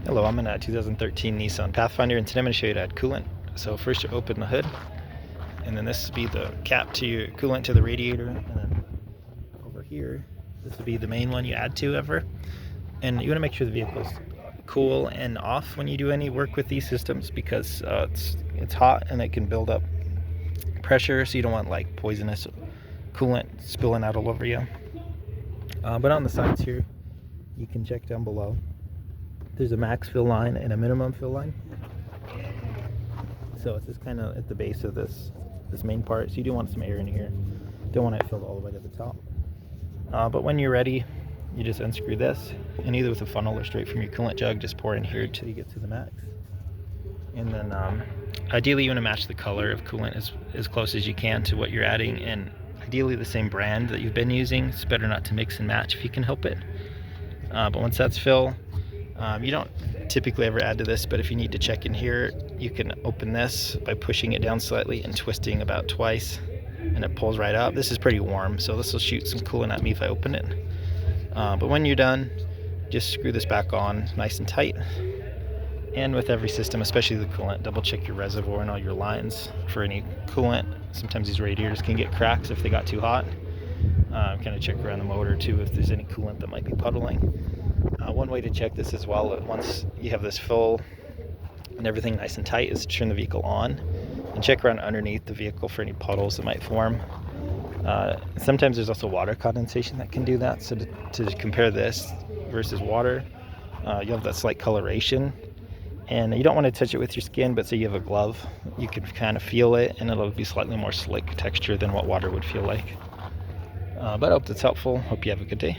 Hello, I'm in a 2013 Nissan Pathfinder, and today I'm going to show you how to add coolant. So first you open the hood, and then this would be the cap to your coolant to the radiator, and then over here, this would be the main one you add to ever. And you want to make sure the vehicle's cool and off when you do any work with these systems, because it's hot and it can build up pressure, so you don't want like poisonous coolant spilling out all over you. But on the sides here, you can check down below. There's a max fill line and a minimum fill line. So it's just kind of at the base of this main part. So you do want some air in here. Don't want it filled all the way to the top. But when you're ready, you just unscrew this, and either with a funnel or straight from your coolant jug, just pour in here till you get to the max. And then ideally you want to match the color of coolant as close as you can to what you're adding, and ideally the same brand that you've been using. It's better not to mix and match if you can help it. But once that's filled, you don't typically ever add to this, but if you need to check in here, you can open this by pushing it down slightly and twisting about twice, and it pulls right up. This is pretty warm, so this will shoot some coolant at me if I open it. But when you're done, just screw this back on nice and tight. And with every system, especially the coolant, double check your reservoir and all your lines for any coolant. Sometimes these radiators can get cracks if they got too hot. Kind of check around the motor too if there's any coolant that might be puddling. One way to check this as well, once you have this full and everything nice and tight, is to turn the vehicle on and check around underneath the vehicle for any puddles that might form. Sometimes there's also water condensation that can do that, so to compare this versus water, you'll have that slight coloration, and you don't want to touch it with your skin, but say you have a glove, you can kind of feel it, and it'll be slightly more slick texture than what water would feel like. But I hope that's helpful. Hope you have a good day.